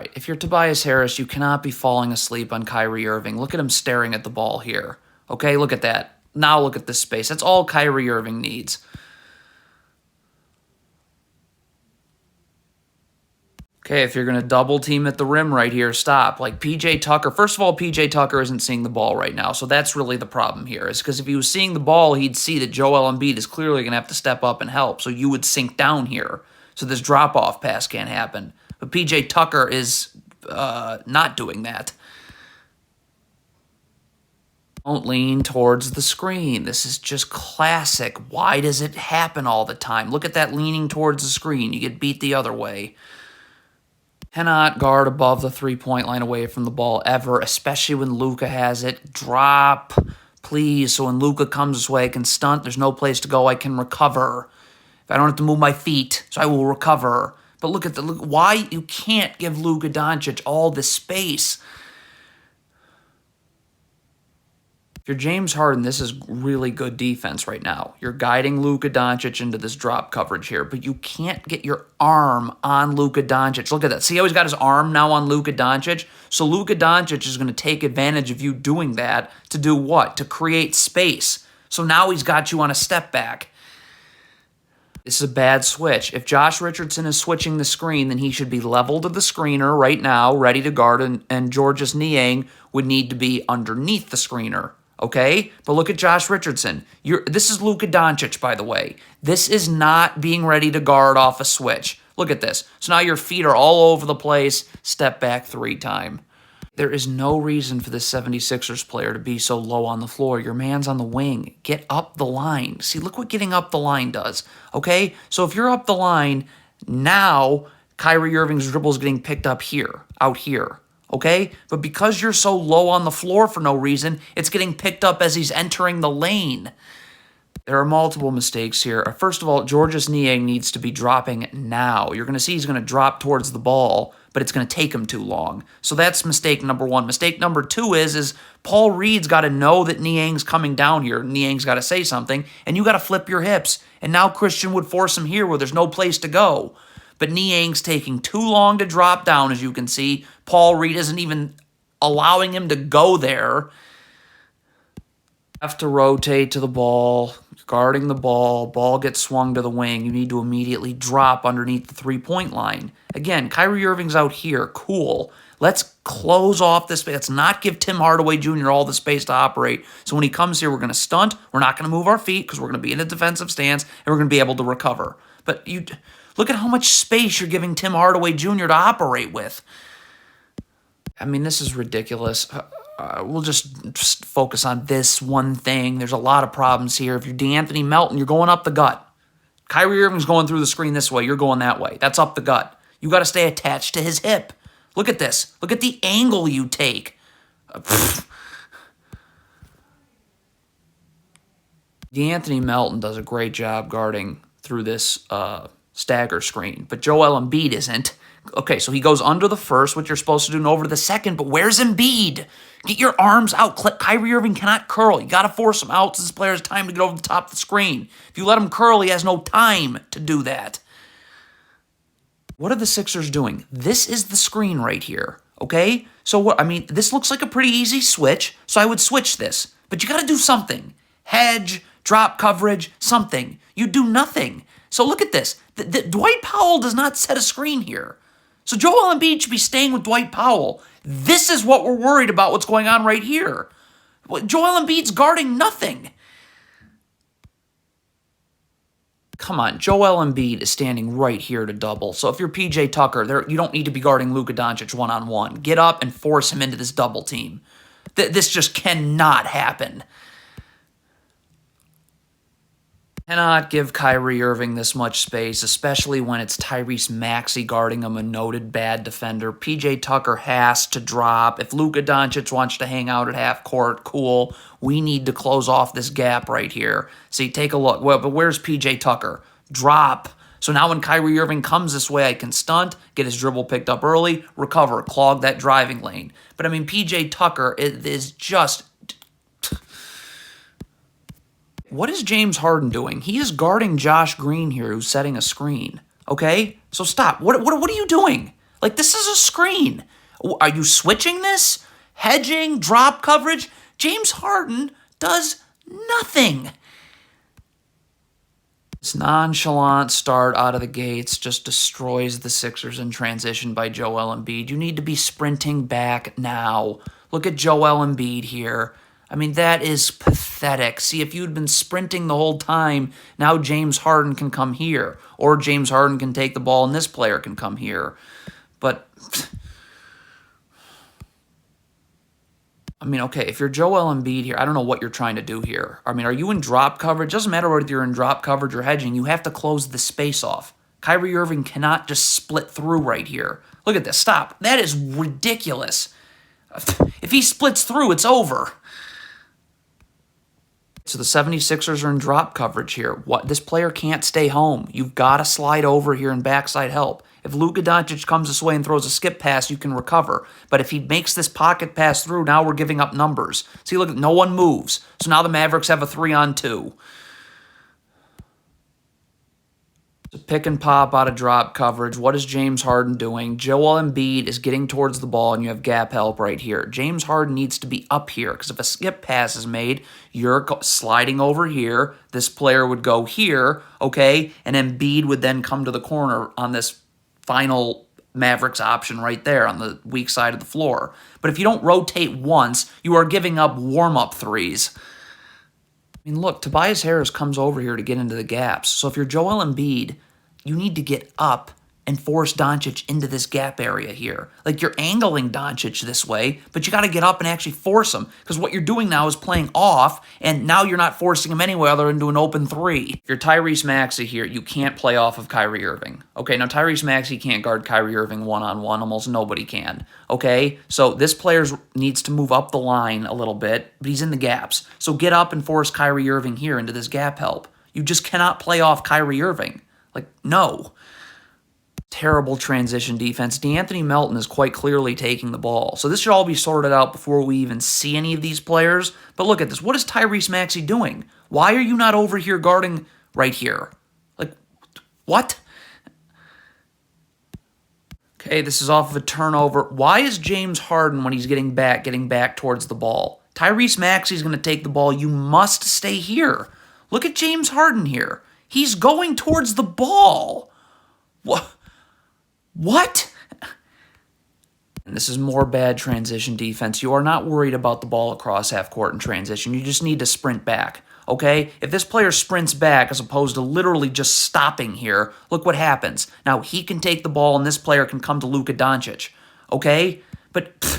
right, if you're Tobias Harris, you cannot be falling asleep on Kyrie Irving. Look at him staring at the ball here. Okay, look at that. Now look at this space. That's all Kyrie Irving needs. Okay, if you're going to double team at the rim right here, stop. Like P.J. Tucker, first of all, P.J. Tucker isn't seeing the ball right now, so that's really the problem here. Is because if he was seeing the ball, he'd see that Joel Embiid is clearly going to have to step up and help, so you would sink down here. So this drop-off pass can't happen. But P.J. Tucker is not doing that. Don't lean towards the screen. This is just classic. Why does it happen all the time? Look at that leaning towards the screen. You get beat the other way. Cannot guard above the three-point line away from the ball ever, especially when Luka has it. Drop, please, so when Luka comes this way, I can stunt. There's no place to go. I can recover. If I don't have to move my feet, so I will recover. But look at why you can't give Luka Doncic all this space. If you're James Harden, this is really good defense right now. You're guiding Luka Doncic into this drop coverage here, but you can't get your arm on Luka Doncic. Look at that. See how he's got his arm now on Luka Doncic? So Luka Doncic is going to take advantage of you doing that to do what? To create space. So now he's got you on a step back. This is a bad switch. If Josh Richardson is switching the screen, then he should be level to the screener right now, ready to guard, and Georges Niang would need to be underneath the screener. Okay? But look at Josh Richardson. This is Luka Doncic, by the way. This is not being ready to guard off a switch. Look at this. So now your feet are all over the place. Step back 3 time. There is no reason for this 76ers player to be so low on the floor. Your man's on the wing. Get up the line. See, look what getting up the line does. Okay? So if you're up the line, now Kyrie Irving's dribble is getting picked up here, out here. Okay? But because you're so low on the floor for no reason, it's getting picked up as he's entering the lane. There are multiple mistakes here. First of all, Georges Niang needs to be dropping now. You're going to see he's going to drop towards the ball, but it's going to take him too long. So that's mistake number 1. Mistake number 2 is Paul Reed's got to know that Niang's coming down here. Niang's got to say something, and you got to flip your hips. And now Christian would force him here where there's no place to go. But Niang's taking too long to drop down, as you can see. Paul Reed isn't even allowing him to go there. Have to rotate to the ball, guarding the ball. Ball gets swung to the wing. You need to immediately drop underneath the three-point line. Again, Kyrie Irving's out here. Cool. Let's close off this space. Let's not give Tim Hardaway Jr. all the space to operate. So when he comes here, we're going to stunt. We're not going to move our feet because we're going to be in a defensive stance, and we're going to be able to recover. But look at how much space you're giving Tim Hardaway Jr. to operate with. I mean, this is ridiculous. We'll just focus on this one thing. There's a lot of problems here. If you're DeAnthony Melton, you're going up the gut. Kyrie Irving's going through the screen this way. You're going that way. That's up the gut. You got to stay attached to his hip. Look at this. Look at the angle you take. DeAnthony Melton does a great job guarding through this stagger screen, but Joel Embiid isn't. Okay, so he goes under the first, which you're supposed to do, and over to the second, but where's Embiid? Get your arms out. Kyrie Irving cannot curl. You got to force him out so this player has time to get over the top of the screen. If you let him curl, he has no time to do that. What are the Sixers doing? This is the screen right here, okay? So, what? I mean, this looks like a pretty easy switch, so I would switch this. But you got to do something. Hedge, drop coverage, something. You do nothing. So look at this. Dwight Powell does not set a screen here. So Joel Embiid should be staying with Dwight Powell. This is what we're worried about, what's going on right here. Joel Embiid's guarding nothing. Come on, Joel Embiid is standing right here to double. So if you're P.J. Tucker, you don't need to be guarding Luka Doncic one-on-one. Get up and force him into this double team. This just cannot happen. Cannot give Kyrie Irving this much space, especially when it's Tyrese Maxey guarding him, a noted bad defender. P.J. Tucker has to drop. If Luka Doncic wants to hang out at half court, cool. We need to close off this gap right here. See, take a look. Well, but where's P.J. Tucker? Drop. So now when Kyrie Irving comes this way, I can stunt, get his dribble picked up early, recover, clog that driving lane. But I mean, P.J. Tucker is just... What is James Harden doing? He is guarding Josh Green here, who's setting a screen. Okay? So stop. What are you doing? Like, this is a screen. Are you switching this? Hedging, drop coverage? James Harden does nothing. This nonchalant start out of the gates just destroys the Sixers in transition by Joel Embiid. You need to be sprinting back now. Look at Joel Embiid here. I mean, that is pathetic. See, if you'd been sprinting the whole time, now James Harden can come here. Or James Harden can take the ball and this player can come here. But, I mean, okay, if you're Joel Embiid here, I don't know what you're trying to do here. I mean, are you in drop coverage? Doesn't matter whether you're in drop coverage or hedging. You have to close the space off. Kyrie Irving cannot just split through right here. Look at this. Stop. That is ridiculous. If he splits through, it's over. So the 76ers are in drop coverage here. This player can't stay home. You've got to slide over here and backside help. If Luka Doncic comes this way and throws a skip pass, you can recover. But if he makes this pocket pass through, now we're giving up numbers. See, look, no one moves. So now the Mavericks have a 3-on-2. So pick and pop out of drop coverage. What is James Harden doing? Joel Embiid is getting towards the ball, and you have gap help right here. James Harden needs to be up here, because if a skip pass is made, you're sliding over here. This player would go here, okay? And Embiid would then come to the corner on this final Mavericks option right there on the weak side of the floor. But if you don't rotate once, you are giving up warm-up threes. I mean, look, Tobias Harris comes over here to get into the gaps. So if you're Joel Embiid, you need to get up and force Doncic into this gap area here. Like, you're angling Doncic this way, but you got to get up and actually force him, because what you're doing now is playing off, and now you're not forcing him anyway other than to an open three. If you're Tyrese Maxey here, you can't play off of Kyrie Irving. Okay, now Tyrese Maxey can't guard Kyrie Irving one-on-one. Almost nobody can. Okay, so this player needs to move up the line a little bit, but he's in the gaps. So get up and force Kyrie Irving here into this gap help. You just cannot play off Kyrie Irving. Like, no. Terrible transition defense. DeAnthony Melton is quite clearly taking the ball. So this should all be sorted out before we even see any of these players. But look at this. What is Tyrese Maxey doing? Why are you not over here guarding right here? Like, what? Okay, this is off of a turnover. Why is James Harden, when he's getting back towards the ball? Tyrese Maxey's going to take the ball. You must stay here. Look at James Harden here. He's going towards the ball. What? And this is more bad transition defense. You are not worried about the ball across half court in transition. You just need to sprint back, okay? If this player sprints back as opposed to literally just stopping here, look what happens. Now, he can take the ball and this player can come to Luka Doncic, okay? But